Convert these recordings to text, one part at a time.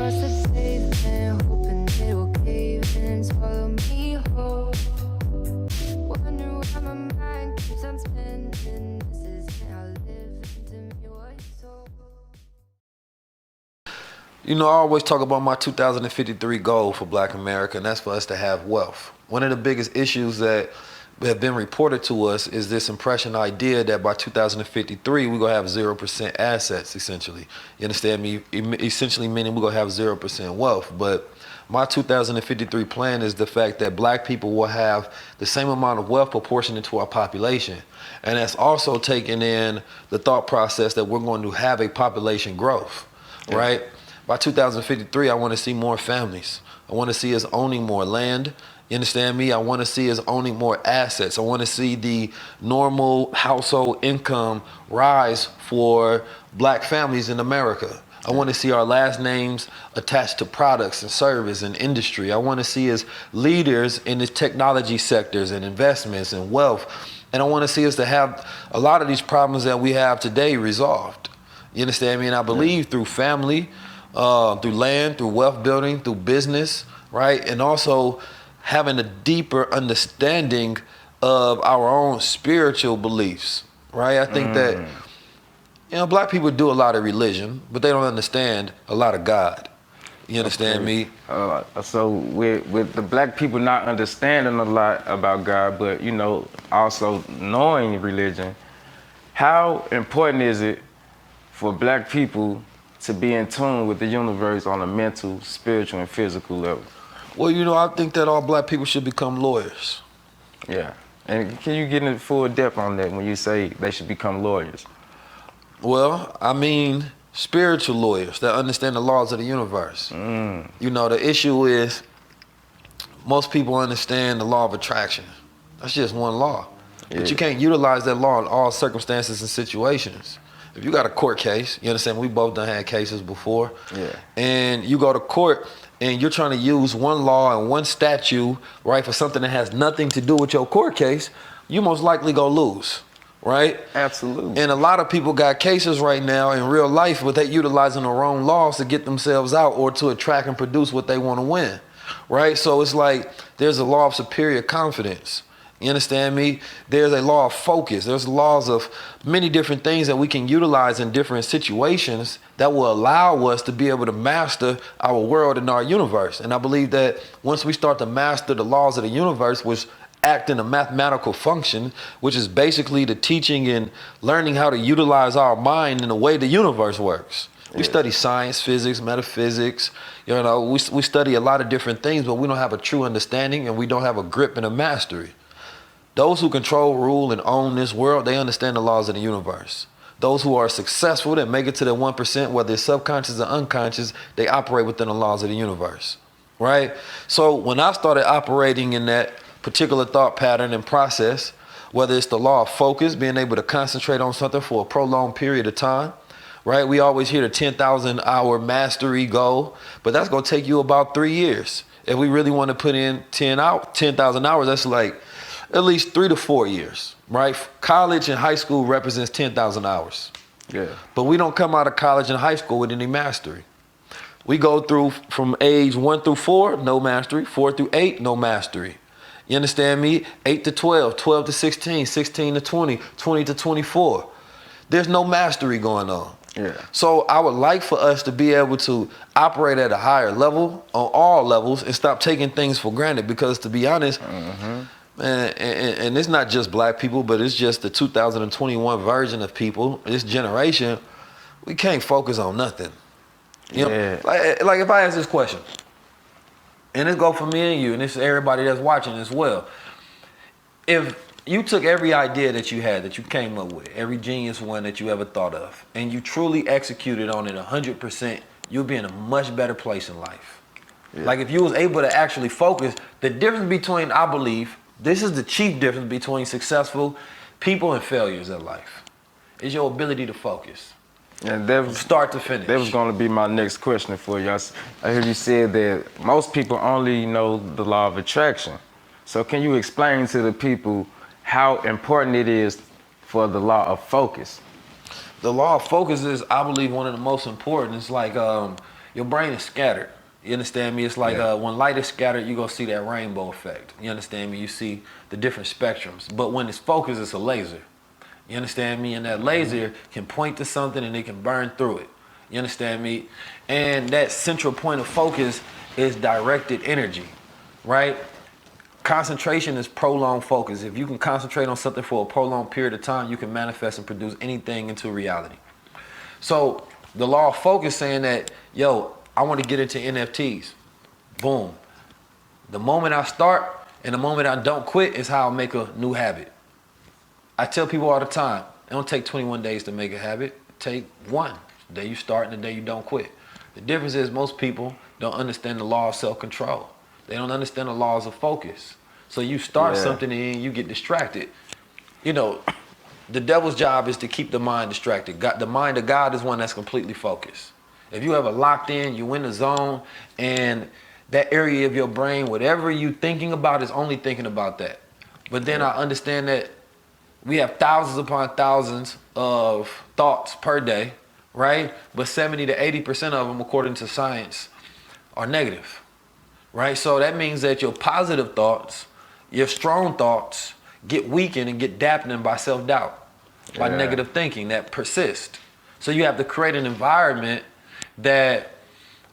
across the pavement, hoping it'll cave and swallow me whole. Wonder why my mind keeps on spinning. This isn't how living to me was told. You know, I always talk about my 2053 goal for Black America, and that's for us to have wealth. One of the biggest issues that have been reported to us is this impression idea that by 2053, we're going to have 0% assets, essentially. You understand me? Essentially meaning we're going to have 0% wealth. But my 2053 plan is the fact that Black people will have the same amount of wealth proportionate to our population. And that's also taking in the thought process that we're going to have a population growth, right? By 2053, I want to see more families. I want to see us owning more land. You understand me? I want to see us owning more assets. I want to see the normal household income rise for Black families in America. I want to see our last names attached to products and service and industry. I want to see us leaders in the technology sectors and investments and wealth. And I want to see us to have a lot of these problems that we have today resolved. You understand me? And I believe through family, through land, through wealth building, through business, right? And also having a deeper understanding of our own spiritual beliefs, right? I think that, you know, Black people do a lot of religion, but they don't understand a lot of God. You understand me? So with the Black people not understanding a lot about God, but, you know, also knowing religion, how important is it for Black people to be in tune with the universe on a mental, spiritual, and physical level? Well, you know, I think that all Black people should become lawyers. Yeah. And can you get into full depth on that when you say they should become lawyers? Well, I mean spiritual lawyers that understand the laws of the universe. You know, the issue is most people understand the law of attraction. That's just one law. But you can't utilize that law in all circumstances and situations. If you got a court case, you understand, we both done had cases before, and you go to court and you're trying to use one law and one statute, right, for something that has nothing to do with your court case, you most likely go lose, right? Absolutely. And a lot of people got cases right now in real life where they utilizing the wrong laws to get themselves out or to attract and produce what they want to win, right? So it's like there's a law of superior confidence. You understand me? There's a law of focus. There's laws of many different things that we can utilize in different situations that will allow us to be able to master our world and our universe. And I believe that once we start to master the laws of the universe, which act in a mathematical function, which is basically the teaching and learning how to utilize our mind in the way the universe works. We study science, physics, metaphysics. You know, we study a lot of different things, but we don't have a true understanding and we don't have a grip and a mastery. Those who control, rule, and own this world, they understand the laws of the universe. Those who are successful, that make it to the 1%, whether it's subconscious or unconscious, they operate within the laws of the universe, right? So when I started operating in that particular thought pattern and process, whether it's the law of focus, being able to concentrate on something for a prolonged period of time, right? We always hear the 10,000 hour mastery goal, but that's gonna take you about 3 years. If we really want to put in 10,000 hours, that's like at least 3 to 4 years, right? College and high school represents 10,000 hours. Yeah. But we don't come out of college and high school with any mastery. We go through from age 1 through 4, no mastery. 4 through 8, no mastery. You understand me? 8 to 12, 12 to 16, 16 to 20, 20 to 24. There's no mastery going on. Yeah. So I would like for us to be able to operate at a higher level on all levels and stop taking things for granted, because to be honest, and it's not just Black people, but it's just the 2021 version of people, this generation, we can't focus on nothing. You know, like if I ask this question, and it go for me and you, and it's everybody that's watching as well. If you took every idea that you had, that you came up with, every genius one that you ever thought of, and you truly executed on it 100%, you'll be in a much better place in life. Like if you was able to actually focus, the difference between, I believe, this is the chief difference between successful people and failures in life, is your ability to focus. And that was, start to finish. That was going to be my next question for you. I heard you said that most people only know the law of attraction. So can you explain to the people how important it is for the law of focus? The law of focus is, I believe, one of the most important. It's like, your brain is scattered. You understand me? It's like Yeah. when light is scattered, you're going to see that rainbow effect. You understand me? You see the different spectrums. But when it's focused, it's a laser. You understand me? And that laser can point to something and it can burn through it. You understand me? And that central point of focus is directed energy, right? Concentration is prolonged focus. If you can concentrate on something for a prolonged period of time, you can manifest and produce anything into reality. So the law of focus saying that, yo, I want to get into NFTs. Boom. The moment I start and the moment I don't quit is how I make a new habit. I tell people all the time, it don't take 21 days to make a habit. Take one. The day you start and the day you don't quit. The difference is most people don't understand the law of self-control. They don't understand the laws of focus. So you start something and you get distracted. You know, the devil's job is to keep the mind distracted. God, the mind of God is one that's completely focused. If you ever locked in, you in the zone, and that area of your brain, whatever you thinking about is only thinking about that. But then I understand that we have thousands upon thousands of thoughts per day, right? But 70 to 80% of them, according to science, are negative, right? So that means that your positive thoughts, your strong thoughts, get weakened and get dampened by self-doubt, by negative thinking that persists. So you have to create an environment that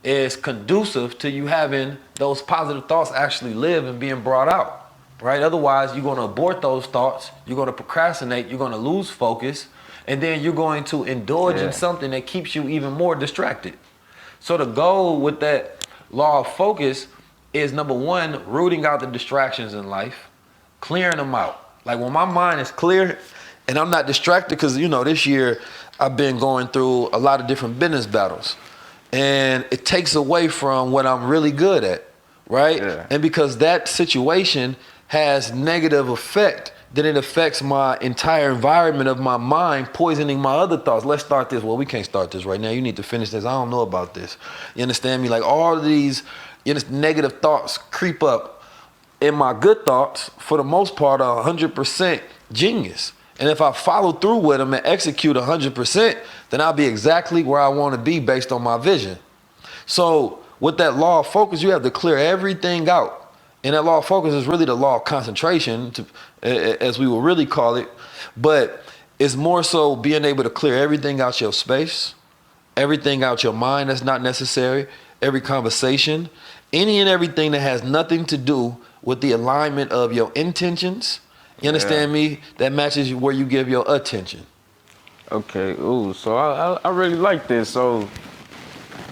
is conducive to you having those positive thoughts actually live and being brought out, right? Otherwise, you're going to abort those thoughts, you're going to procrastinate, you're going to lose focus, and then you're going to indulge in something that keeps you even more distracted. So the goal with that law of focus is, number one, rooting out the distractions in life, clearing them out. Like when my mind is clear and I'm not distracted, because, you know, this year I've been going through a lot of different business battles. And it takes away from what I'm really good at, right? Yeah. And because that situation has negative effect, then it affects my entire environment of my mind, poisoning my other thoughts. Let's start this. Well, we can't start this right now. You need to finish this. I don't know about this. You understand me? Like all of these negative thoughts creep up. And my good thoughts, for the most part, are 100% genius. And if I follow through with them and execute 100%, then I'll be exactly where I want to be based on my vision. So with that law of focus, you have to clear everything out. And that law of focus is really the law of concentration, as we will really call it. But it's more so being able to clear everything out your space, everything out your mind that's not necessary, every conversation, any and everything that has nothing to do with the alignment of your intentions. You understand me? That matches where you give your attention. Okay, ooh, so I really like this. So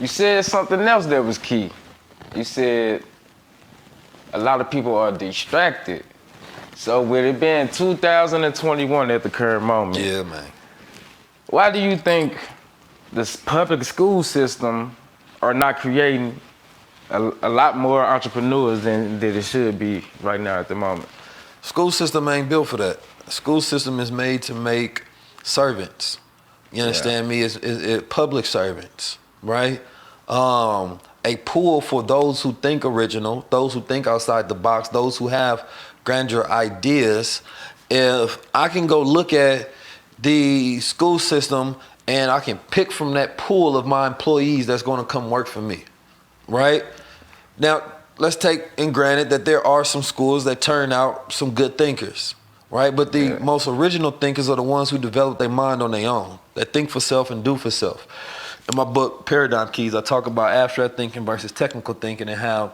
you said something else that was key. You said a lot of people are distracted. So with it being 2021 at the current moment, yeah, man, why do you think this public school system are not creating a lot more entrepreneurs than it should be right now at the moment? School system ain't built for that. School system is made to make servants. You understand me? It's public servants, right? A pool for those who think original, those who think outside the box, those who have grandeur ideas. If I can go look at the school system and I can pick from that pool of my employees that's going to come work for me, right? Now, let's take in granted that there are some schools that turn out some good thinkers, right? But the most original thinkers are the ones who develop their mind on their own, that think for self and do for self. In my book, Paradigm Keys, I talk about abstract thinking versus technical thinking and how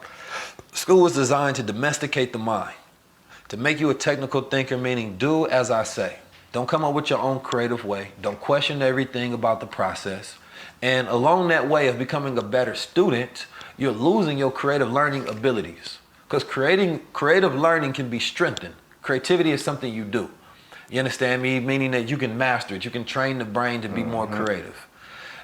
school is designed to domesticate the mind, to make you a technical thinker, meaning do as I say. Don't come up with your own creative way. Don't question everything about the process. And along that way of becoming a better student, you're losing your creative learning abilities. Because creative learning can be strengthened. Creativity is something you do. You understand me? Meaning that you can master it. You can train the brain to be more creative.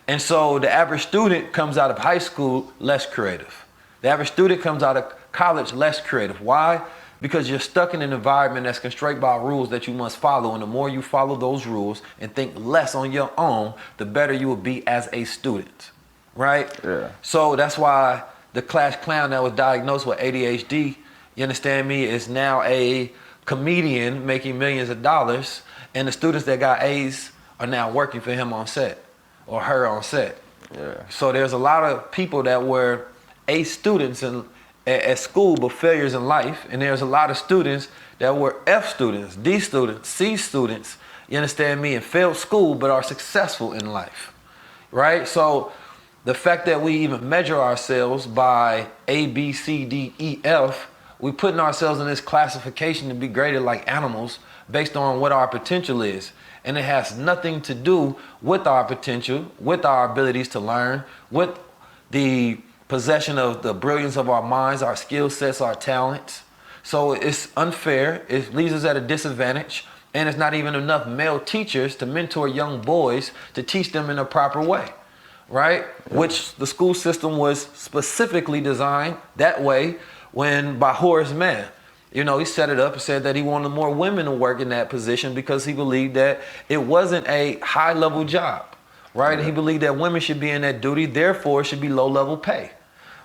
And so the average student comes out of high school less creative. The average student comes out of college less creative. Why? Because you're stuck in an environment that's constrained by rules that you must follow. And the more you follow those rules and think less on your own, the better you will be as a student. Right? Yeah. So that's why the class clown that was diagnosed with ADHD, you understand me, is now a comedian making millions of dollars. And the students that got A's are now working for him on set or her on set. Yeah. So there's a lot of people that were A students at school but failures in life, and there's a lot of students that were F students, D students, C students, you understand me, and failed school but are successful in life, right? So the fact that we even measure ourselves by A, B, C, D, E, F, we're putting ourselves in this classification to be graded like animals based on what our potential is. And it has nothing to do with our potential, with our abilities to learn, with the possession of the brilliance of our minds, our skill sets, our talents. So it's unfair. It leaves us at a disadvantage. And it's not even enough male teachers to mentor young boys to teach them in a proper way, right? Yeah. Which the school system was specifically designed that way by Horace Mann. You know, he set it up and said that he wanted more women to work in that position because he believed that it wasn't a high-level job, right? Yeah. He believed that women should be in that duty, therefore it should be low-level pay,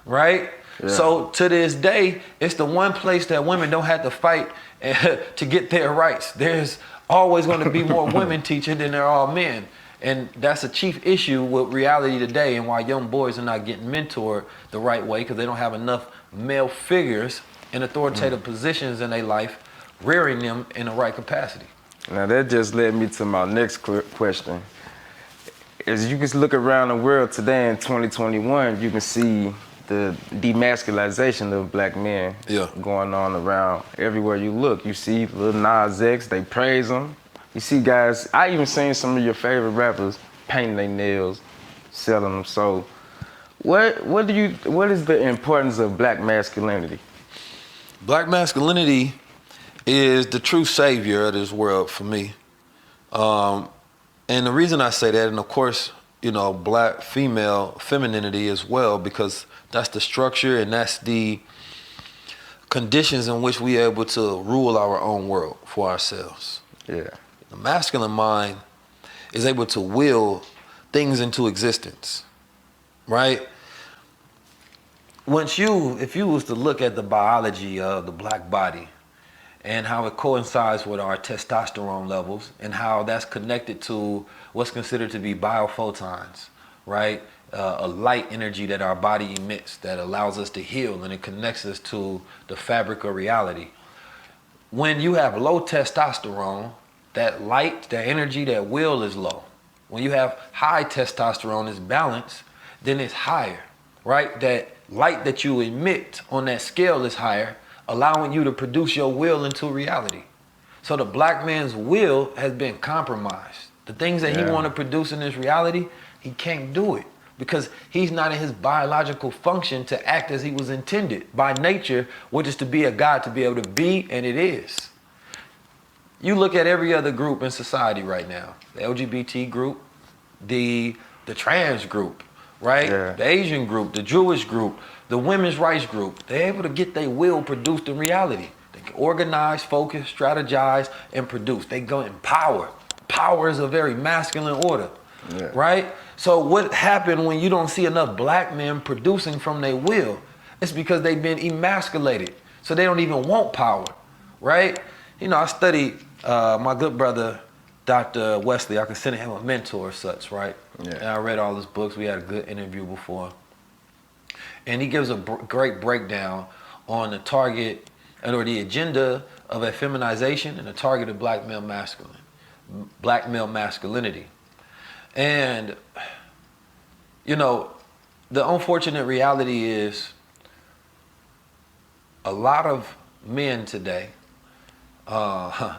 right? Yeah. So to this day, it's the one place that women don't have to fight to get their rights. There's always going to be more women teaching than there are men. And that's a chief issue with reality today and why young boys are not getting mentored the right way because they don't have enough male figures in authoritative positions in their life, rearing them in the right capacity. Now that just led me to my next question. As you can look around the world today in 2021, you can see the demasculization of black men going on around everywhere you look. You see Lil Nas X, they praise him. You see guys, I even seen some of your favorite rappers painting their nails, selling them. So what is the importance of black masculinity? Black masculinity is the true savior of this world for me. And the reason I say that, and of course, you know, black female femininity as well, because that's the structure and that's the conditions in which we are able to rule our own world for ourselves. Yeah. The masculine mind is able to will things into existence, right? If you was to look at the biology of the black body and how it coincides with our testosterone levels and how that's connected to what's considered to be biophotons, right? A light energy that our body emits that allows us to heal and it connects us to the fabric of reality. When you have low testosterone, that light, that energy, that will is low. When you have high testosterone, it's balanced, then it's higher, right? That light that you emit on that scale is higher, allowing you to produce your will into reality. So the black man's will has been compromised. The things that he want to produce in this reality, he can't do it because he's not in his biological function to act as he was intended by nature, which is to be a God, to be able to be, and it is. You look at every other group in society right now, the LGBT group, the trans group, right? Yeah. The Asian group, the Jewish group, the women's rights group, they're able to get their will produced in reality. They can organize, focus, strategize, and produce. They go in power. Power is a very masculine order, right? So what happened when you don't see enough black men producing from their will? It's because they've been emasculated. So they don't even want power, right? You know, I studied my good brother, Dr. Wesley. I consider him a mentor as such, right? Yeah. And I read all his books. We had a good interview before. And he gives a great breakdown on the target or the agenda of effeminization and the target of black male masculinity. And, you know, the unfortunate reality is a lot of men today, and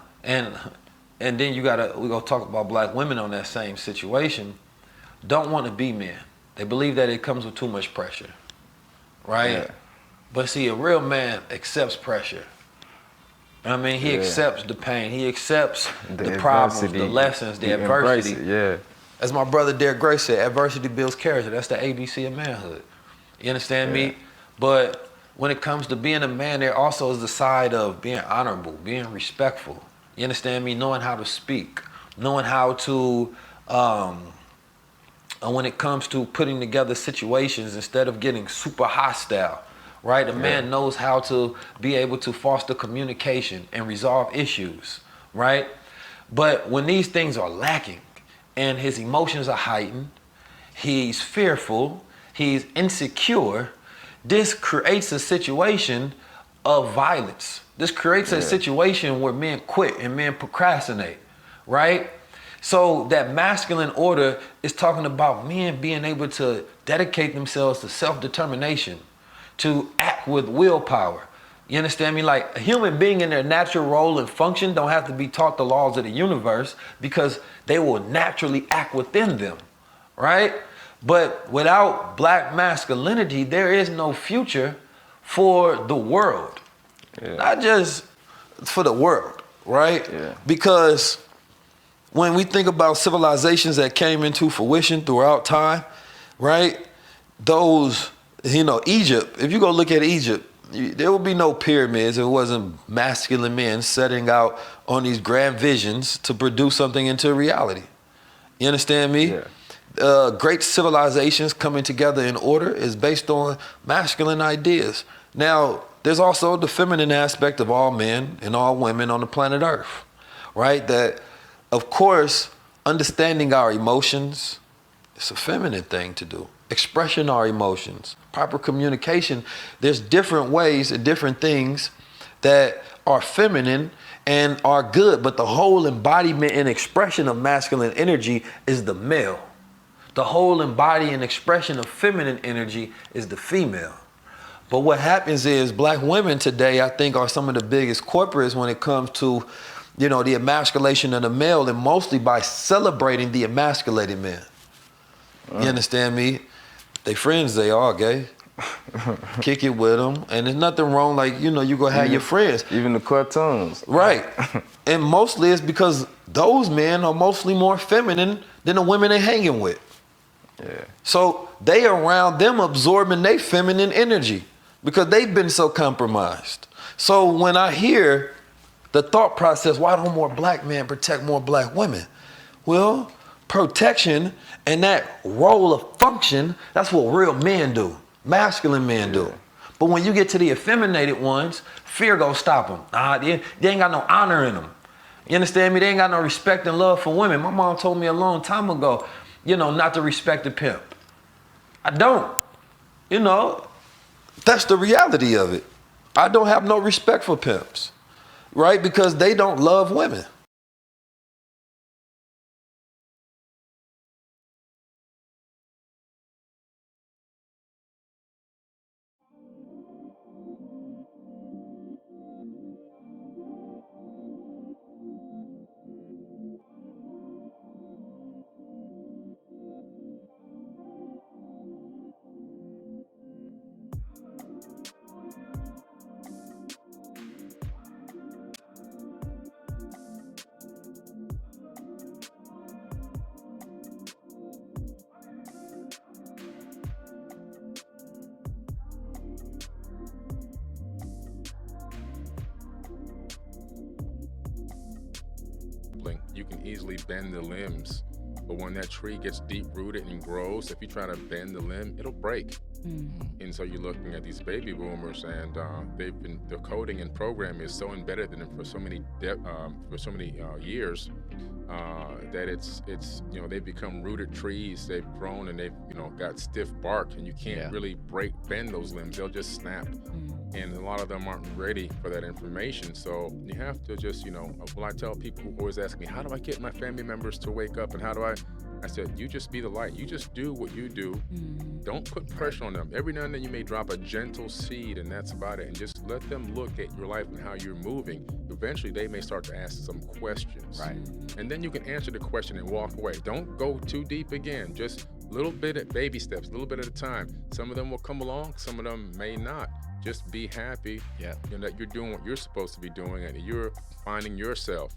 then we're gonna talk about black women on that same situation, don't want to be men. They believe that it comes with too much pressure, right? Yeah. But see, a real man accepts pressure. I mean, he accepts the pain. He accepts the problems, the lessons, the adversity. As my brother Derek Gray said, adversity builds character. That's the ABC of manhood. You understand me? But when it comes to being a man, there also is the side of being honorable, being respectful. You understand me? Knowing how to speak, knowing how to, when it comes to putting together situations instead of getting super hostile, right? A man knows how to be able to foster communication and resolve issues, right? But when these things are lacking and his emotions are heightened, he's fearful, he's insecure, this creates a situation of violence. This creates a situation where men quit and men procrastinate, right? So that masculine order is talking about men being able to dedicate themselves to self-determination, to act with willpower. You understand me? Like a human being in their natural role and function don't have to be taught the laws of the universe because they will naturally act within them, right? But without black masculinity, there is no future for the world. Not just for the world, right? Because when we think about civilizations that came into fruition throughout time, right? Those, Egypt, if you go look at Egypt, there would be no pyramids if it wasn't masculine men setting out on these grand visions to produce something into reality. You understand me? Great civilizations coming together in order is based on masculine ideas. Now, there's also the feminine aspect of all men and all women on the planet Earth, right? That, of course, understanding our emotions, it's a feminine thing to do. Expressing our emotions, proper communication. There's different ways and different things that are feminine and are good, but the whole embodiment and expression of masculine energy is the male. The whole embodiment and expression of feminine energy is the female. But what happens is black women today, I think, are some of the biggest culprits when it comes to, the emasculation of the male, and mostly by celebrating the emasculated man. You understand me? They friends, they are gay. Kick it with them. And there's nothing wrong, like, you go have your friends. Even the cartoons. Right. And mostly it's because those men are mostly more feminine than the women they're hanging with. So they around them absorbing their feminine energy because they've been so compromised. So when I hear the thought process, why don't more black men protect more black women? Well, protection and that role of function, that's what real men do, masculine men do. But when you get to the effeminated ones, fear gonna stop them. They ain't got no honor in them. You understand me? They ain't got no respect and love for women. My mom told me a long time ago, not to respect a pimp. I don't. That's the reality of it. I don't have no respect for pimps, right? Because they don't love women. You can easily bend the limbs, but when that tree gets deep rooted and grows, if you try to bend the limb, it'll break. And so you're looking at these baby boomers, and the coding and programming is so embedded in them for so many years that it's they've become rooted trees. They've grown and they've got stiff bark, and you can't really bend those limbs. They'll just snap. And a lot of them aren't ready for that information. So you have to just, when I tell people who always ask me, how do I get my family members to wake up, and how do I said, you just be the light. You just do what you do. Don't put pressure on them. Every now and then you may drop a gentle seed, and that's about it. And just let them look at your life and how you're moving. Eventually they may start to ask some questions. Right. And then you can answer the question and walk away. Don't go too deep again. Just little bit at baby steps, a little bit at a time. Some of them will come along, some of them may not. Just be happy that you're doing what you're supposed to be doing, and you're finding yourself.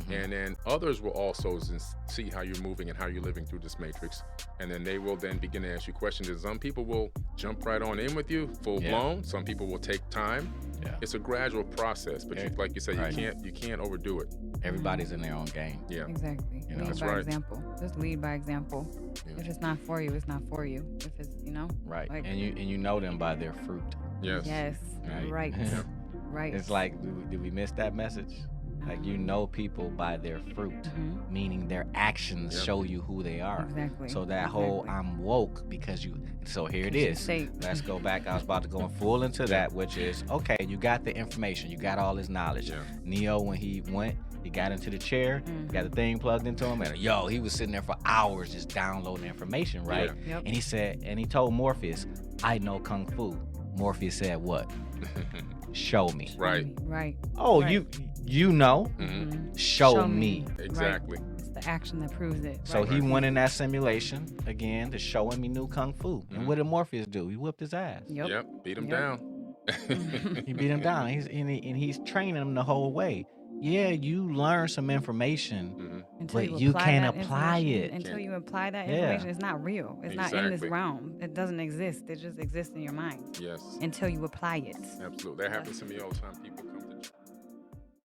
And then others will also see how you're moving and how you're living through this matrix. And then they will then begin to ask you questions. And some people will jump right on in with you, full blown. Some people will take time. It's a gradual process, but like you said, you can't overdo it. Everybody's in their own game. Exactly. Lead that's by right. example. Just lead by example. If it's not for you, it's not for you. If it's, Right. like, And you know them by their fruit. Yes. Yes. Right. Right. It's like, did we miss that message? Like you know people by their fruit, meaning their actions show you who they are. Exactly. So that whole I'm woke because you. So here it is. Let's go back. I was about to go full into that, which is okay. You got the information. You got all his knowledge. Yeah. Neo, when he went, he got into the chair, got the thing plugged into him, and he was sitting there for hours just downloading information, right? Yeah. Yep. And he said, and he told Morpheus, I know Kung Fu. Morpheus said what? Show me. Right. Right. Oh, Right. you know, show me. Exactly. Right. It's the action that proves it. So right. he went in that simulation again to show him he knew Kung Fu. And what did Morpheus do? He whipped his ass. Yep. Beat him Yep. down. He beat him down. He's training him the whole way. Yeah, you learn some information, Until but you can't that apply information- it. Until you apply that Yeah. information, it's not real. It's not in this Exactly. realm. It doesn't exist. It just exists in your mind Yes. until you apply it. Absolutely. That happens to me all the time. People